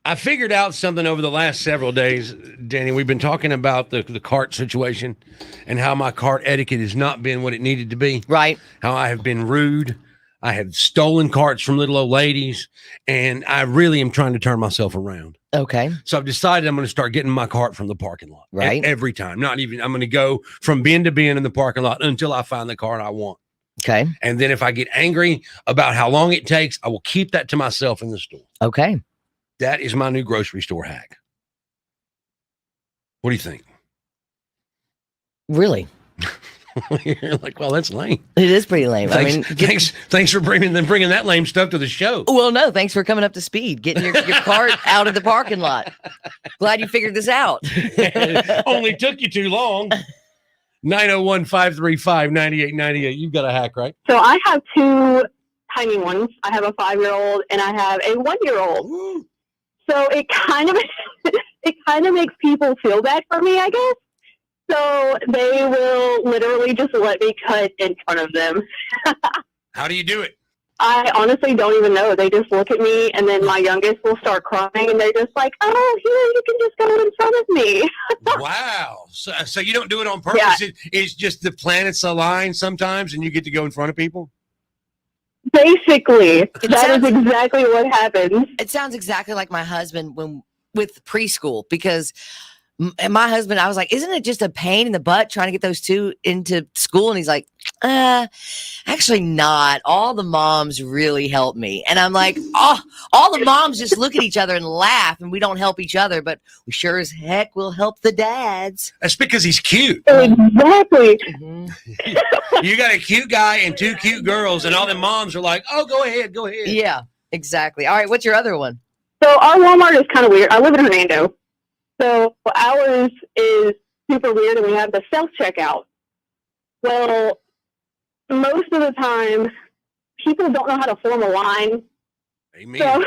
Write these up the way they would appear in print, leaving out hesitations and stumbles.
I figured out something over the last several days, Danny. We've been talking about the cart situation and how my cart etiquette has not been what it needed to be. Right. How I have been rude. I have stolen carts from little old ladies, and I really am trying to turn myself around. Okay. So I've decided I'm going to start getting my cart from the parking lot. Right. Every time. Not even, I'm going to go from bin to bin in the parking lot until I find the cart I want. Okay. And then if I get angry about how long it takes, I will keep that to myself in the store. Okay. That is my new grocery store hack. What do you think? Really? You're like, well, that's lame. It is pretty lame. Thanks for bringing that lame stuff to the show. Well, no, thanks for coming up to speed, getting your cart out of the parking lot. Glad you figured this out. Only took you too long. 901-535-9898. You've got a hack, right? So I have two tiny ones. I have a 5-year-old and I have a 1-year-old. Ooh. So it kind of makes people feel bad for me, I guess. So they will literally just let me cut in front of them. How do you do it? I honestly don't even know. They just look at me, and then my youngest will start crying, and they're just like, "Oh, here, you can just go in front of me." Wow. So you don't do it on purpose. Yeah. It's just the planets align sometimes, and you get to go in front of people? Basically, that is exactly what happens. It sounds exactly like my husband with preschool, because my husband, I was like, isn't it just a pain in the butt trying to get those two into school? And he's like, actually not. All the moms really help me. And I'm like, oh, all the moms just look at each other and laugh, and we don't help each other, but we sure as heck will help the dads. That's because he's cute. Exactly. Mm-hmm. You got a cute guy and two cute girls, and all the moms are like, oh, go ahead. Yeah, exactly. All right, what's your other one? So our Walmart is kind of weird. I live in Hernando. So ours is super weird, and we have the self-checkout. Well, most of the time, people don't know how to form a line. Amen.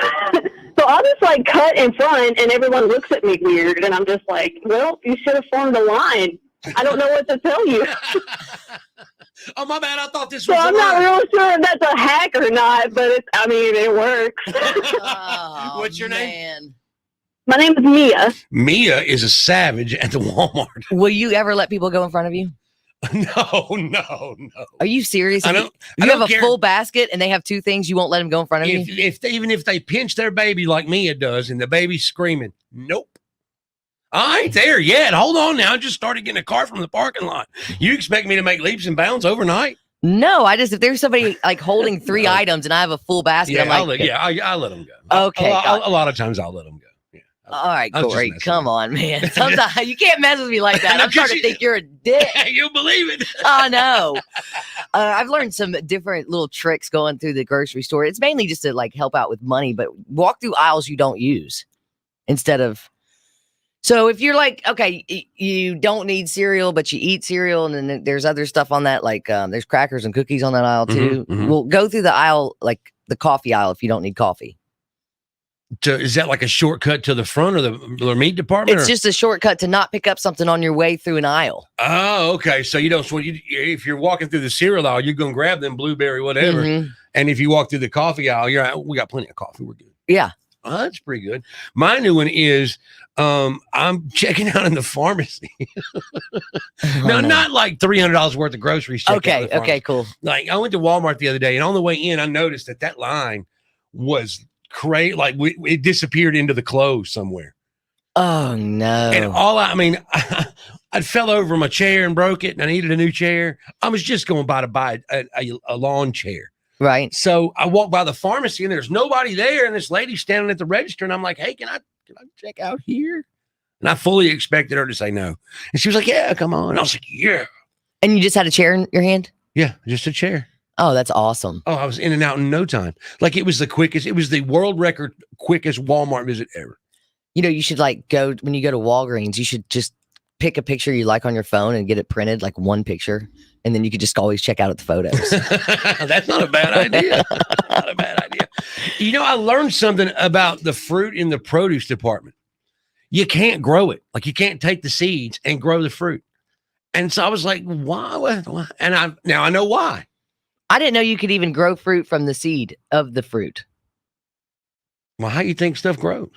So I'll just like cut in front, and everyone looks at me weird, and I'm just like, well, you should have formed a line. I don't know what to tell you. Oh, my bad. I thought this was So I'm not real sure if that's a hack or not, but it works. Oh, what's your name? Man. My name is Mia. Mia is a savage at the Walmart. Will you ever let people go in front of you? No. Are you serious? I don't have a care. full basket and they have two things, you won't let them go in front of you? Even if they pinch their baby like Mia does and the baby's screaming, nope. I ain't there yet. Hold on now. I just started getting a car from the parking lot. You expect me to make leaps and bounds overnight? No, if there's somebody like holding three items and I have a full basket, Yeah, I'm like, I'll let them go. Okay. A lot of times I'll let them go. Yeah. All right, Corey, come on, man. Sometimes you can't mess with me like that. I'm starting to think you're a dick. You'll believe it. Oh, no. I've learned some different little tricks going through the grocery store. It's mainly just to like help out with money, but walk through aisles you don't use instead of. So if you're like, okay, you don't need cereal, but you eat cereal, and then there's other stuff on that, like there's crackers and cookies on that aisle too. Mm-hmm. We'll go through the aisle, like the coffee aisle, if you don't need coffee. Is that like a shortcut to the front or the meat department? It's just a shortcut to not pick up something on your way through an aisle. Oh, okay. So you don't. So if you're walking through the cereal aisle, you're gonna grab them blueberry whatever. Mm-hmm. And if you walk through the coffee aisle, we got plenty of coffee. We're good. Yeah. Oh, that's pretty good. My new one is I'm checking out in the pharmacy. No, not like $300 worth of groceries. Okay, cool. Like I went to Walmart the other day, and on the way in, I noticed that line was crazy. Like it disappeared into the clothes somewhere. Oh no! And I fell over my chair and broke it, and I needed a new chair. I was just going to buy a lawn chair. Right. So I walked by the pharmacy and there's nobody there. And this lady standing at the register. And I'm like, hey, can I check out here? And I fully expected her to say no. And she was like, yeah, come on. And I was like, yeah. And you just had a chair in your hand? Yeah, just a chair. Oh, that's awesome. Oh, I was in and out in no time. Like it was the world record quickest Walmart visit ever. You know, you should when you go to Walgreens, you should just pick a picture you like on your phone and get it printed, like one picture. And then you could just always check out at the photos. That's not a bad idea. Not a bad idea. You know, I learned something about the fruit in the produce department. You can't grow it. Like you can't take the seeds and grow the fruit. And so I was like, why? And I know why. I didn't know you could even grow fruit from the seed of the fruit. Well, how do you think stuff grows?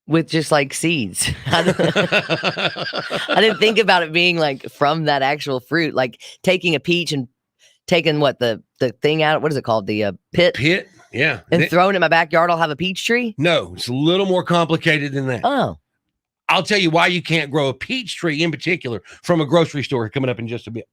with just like seeds. I didn't think about it being like from that actual fruit, like taking a peach and taking the thing out. What is it called? The pit, Pit, yeah. and throwing it in my backyard. I'll have a peach tree. No, it's a little more complicated than that. Oh, I'll tell you why you can't grow a peach tree in particular from a grocery store coming up in just a bit.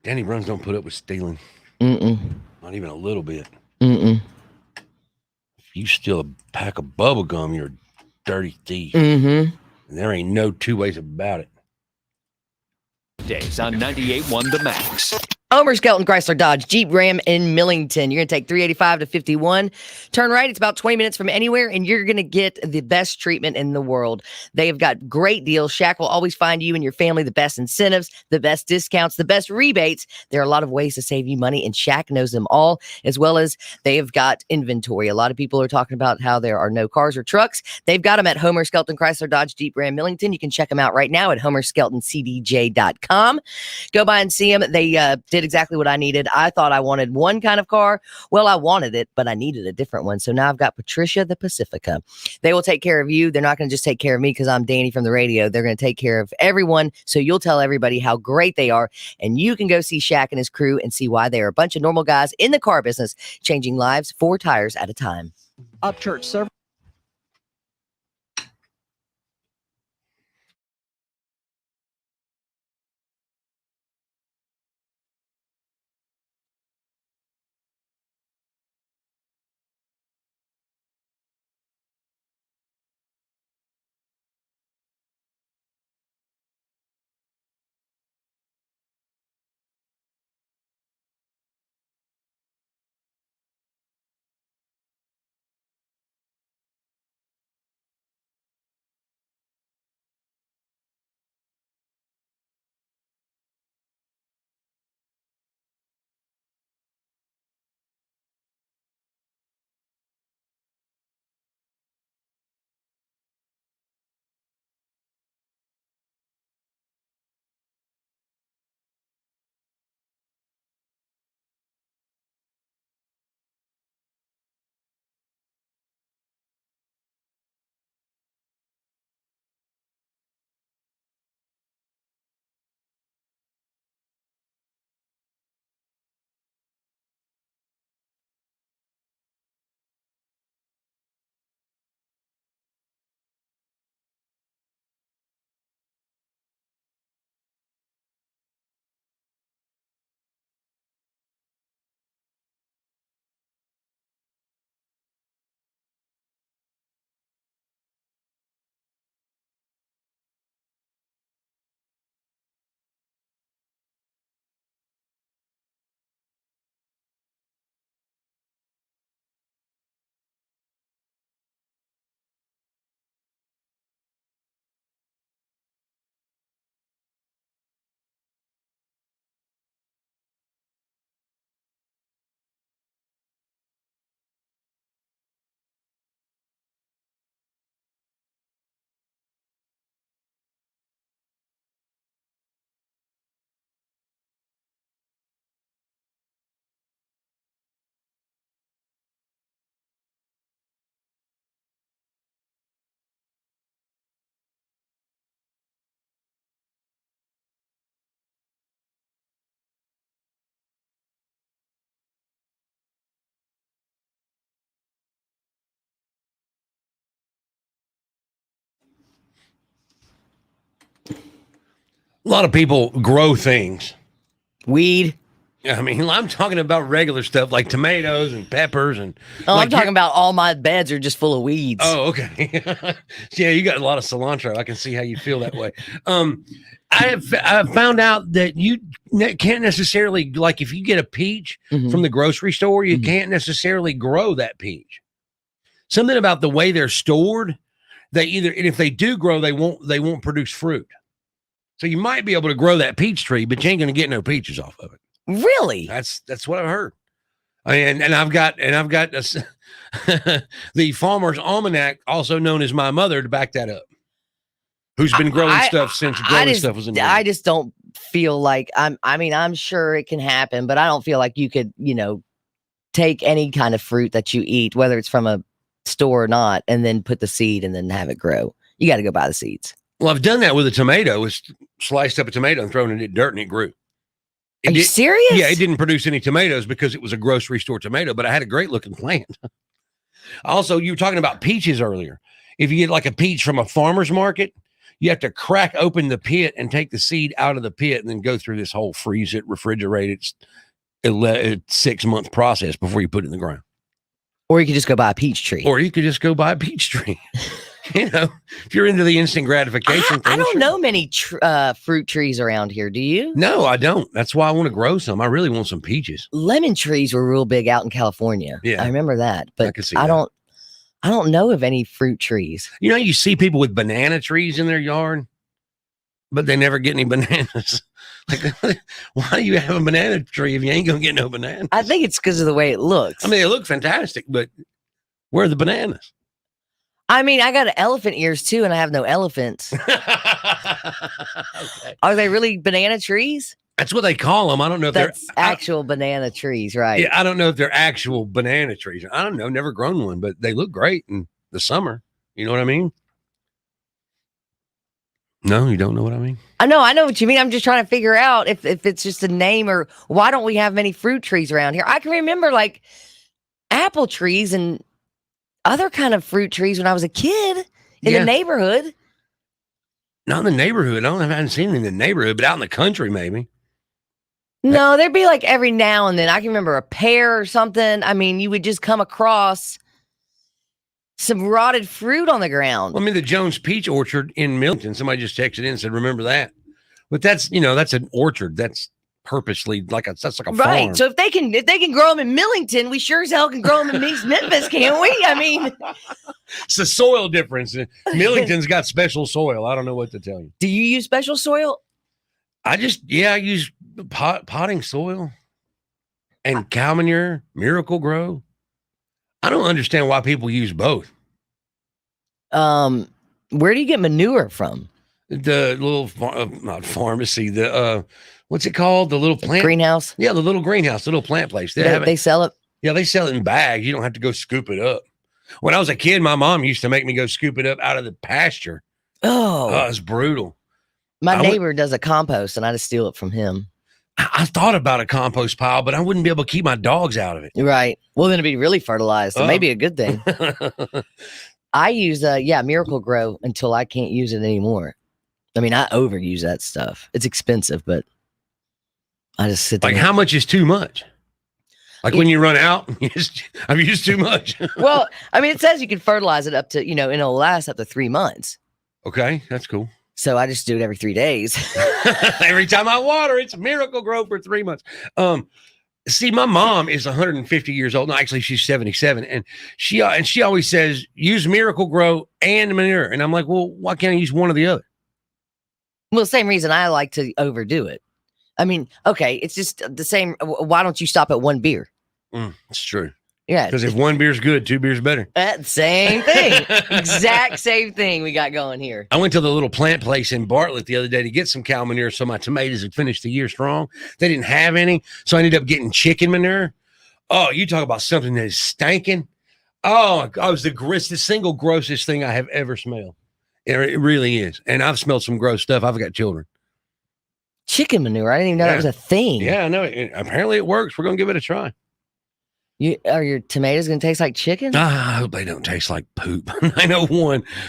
Danny Bruns don't put up with stealing. Mm-mm. Not even a little bit. Mm-mm. If you steal a pack of bubble gum, you're a dirty thief. Mm-hmm. And there ain't no two ways about it. Days on 98.1 The Max. Homer Skelton Chrysler Dodge Jeep Ram in Millington. You're going to take 385 to 51. Turn right. It's about 20 minutes from anywhere, and you're going to get the best treatment in the world. They have got great deals. Shaq will always find you and your family the best incentives, the best discounts, the best rebates. There are a lot of ways to save you money, and Shaq knows them all, as well as they have got inventory. A lot of people are talking about how there are no cars or trucks. They've got them at Homer Skelton Chrysler Dodge Jeep Ram Millington. You can check them out right now at homerskeltoncdj.com. Go by and see them. They did exactly what I needed. I thought I wanted one kind of car. Well, I wanted it, but I needed a different one. So now I've got Patricia the Pacifica. They will take care of you. They're not going to just take care of me because I'm Danny from the radio. They're going to take care of everyone. So you'll tell everybody how great they are. And you can go see Shaq and his crew and see why they are a bunch of normal guys in the car business, changing lives 4 tires at a time. Upchurch service. A lot of people grow things. Weed. I mean, I'm talking about regular stuff like tomatoes and peppers and. Oh, like I'm talking about all my beds are just full of weeds. Oh, okay. Yeah, you got a lot of cilantro. I can see how you feel that way. I have found out that you can't necessarily, like, if you get a peach Mhm. from the grocery store, you Mhm. can't necessarily grow that peach. Something about the way they're stored, they either, and if they do grow, they won't produce fruit. So you might be able to grow that peach tree, but you ain't going to get no peaches off of it. Really? That's what I've heard. And I've got the Farmer's Almanac, also known as my mother, to back that up. Who's been growing stuff since growing stuff was in. I just don't feel like I'm sure it can happen, but I don't feel like you could, take any kind of fruit that you eat, whether it's from a store or not, and then put the seed and then have it grow. You got to go buy the seeds. Well, I've done that with a tomato. It's sliced up a tomato and thrown it in dirt and it grew. Are you serious? Yeah, it didn't produce any tomatoes because it was a grocery store tomato, but I had a great looking plant. Also, you were talking about peaches earlier. If you get like a peach from a farmer's market, You have to crack open the pit and take the seed out of the pit and then go through this whole freeze it, refrigerate it, 6-month process before you put it in the ground. Or you could just go buy a peach tree. Or you could just go buy a peach tree. If you're into the instant gratification I thing, don't sure. know many fruit trees around here. Do you? No, I don't. That's why I want to grow some. I really want some peaches. Lemon trees were real big out in California. Yeah. I remember that. But can see I that. don't know of any fruit trees. You see people with banana trees in their yard, but they never get any bananas. Like, why do you have a banana tree if you ain't gonna get no bananas? I think it's because of the way it looks. I mean, they look fantastic, but where are the bananas? I got elephant ears too, and I have no elephants. Okay. Are they really banana trees? That's what they call them. I don't know if That's they're actual banana trees, right? Yeah, I don't know if they're actual banana trees. I don't know. Never grown one, but they look great in the summer. You know what I mean? No, you don't know what I mean? I know what you mean. I'm just trying to figure out if it's just a name or why don't we have many fruit trees around here? I can remember like apple trees and other kind of fruit trees when I was a kid in Yeah. the neighborhood. Not in the neighborhood. I haven't seen it in the neighborhood, but out in the country, maybe. No, there'd be like every now and then. I can remember a pear or something. I mean, you would just come across some rotted fruit on the ground. Well, I mean, the Jones Peach Orchard in Millington. Somebody just texted in and said, "Remember that?" But that's that's an orchard. That's purposely that's like a Right. farm. So if they can grow them in Millington, we sure as hell can grow them in East Memphis, can't we? I mean, It's a soil difference. Millington's got special soil. I don't know what to tell you. do you use special soil? I use potting soil and cow manure, Miracle Grow. I don't understand why people use both. Where do you get manure from? The little not pharmacy, the what's it called? The little plant Greenhouse? Yeah, the little greenhouse, the little plant place. They have it. They sell it. Yeah, they sell it in bags. You don't have to go scoop it up. When I was a kid, my mom used to make me go scoop it up out of the pasture. Oh, It's brutal. my I would- neighbor does a compost and I just steal it from him. I thought about a compost pile, but I wouldn't be able to keep my dogs out of it. Right. Well, then it'd be really fertilized. So Oh. maybe a good thing. I use Miracle Grow until I can't use it anymore. I mean, I overuse that stuff. It's expensive, but I just sit there. Like, how much is too much? Like when you run out, I've used too much. Well, I mean, it says you can fertilize it up to, and it'll last up to 3 months. Okay, that's cool. So I just do it every 3 days. Every time I water, it's Miracle Grow for 3 months. See, my mom is 150 years old. No, actually, she's 77, and she always says use Miracle Grow and manure. And I'm like, well, why can't I use one or the other? Well, same reason I like to overdo it. I mean, okay, it's just the same. Why don't you stop at 1 beer? It's true. Yeah, Because if 1 beer's good, 2 beers better. that same thing. Exact same thing we got going here. I went to the little plant place in Bartlett the other day to get some cow manure so my tomatoes would finish the year strong. They didn't have any, so I ended up getting chicken manure. Oh, you talk about something that is stinking. Oh, it was the single grossest thing I have ever smelled. It really is. And I've smelled some gross stuff. I've got children. Chicken manure. I didn't even know that was a thing. Yeah, I know. Apparently it works. We're going to give it a try. Are your tomatoes going to taste like chicken? I hope they don't taste like poop.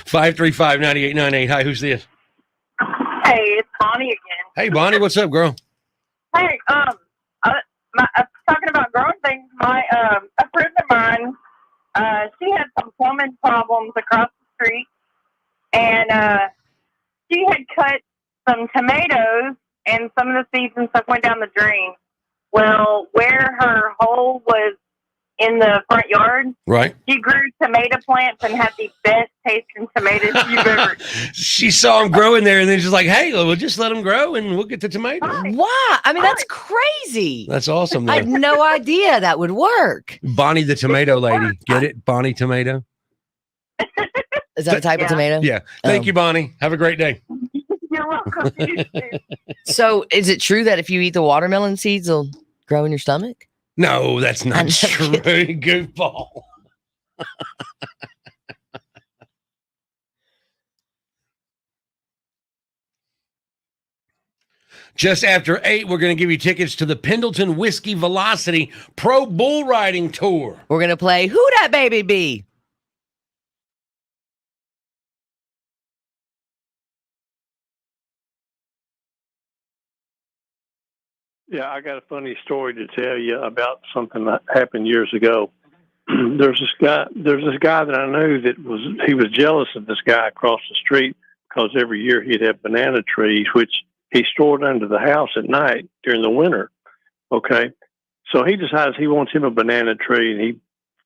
901-535-9898. Hi, who's this? Hey, it's Bonnie again. Hey, Bonnie, what's up, girl? Hey, talking about growing things. A friend of mine, she had some plumbing problems across the street, and she had cut some tomatoes, and some of the seeds and stuff went down the drain. Well, where her hole was in the front yard, Right. she grew tomato plants and had the best tasting tomatoes you've ever. She saw them growing there, and then she's like, hey, we'll just let them grow, and we'll get the tomato. Why? I mean, that's crazy. That's awesome. I had Though. no idea that would work. Bonnie the tomato lady. Get it? Bonnie tomato. Is that a type of Yeah. tomato? Yeah. Thank Um, you, Bonnie. Have a great day. You're welcome. You too. So, is it true that if you eat the watermelon seeds, they'll grow in your stomach? No, that's not I'm true. Goofball. Just after 8, we're going to give you tickets to the Pendleton Whiskey Velocity Pro Bull Riding Tour. We're going to play Who Dat Baby Be? Yeah, I got a funny story to tell you about something that happened years ago. There's this guy that I knew he was jealous of this guy across the street because every year he'd have banana trees, which he stored under the house at night during the winter. Okay. So he decides he wants him a banana tree, and he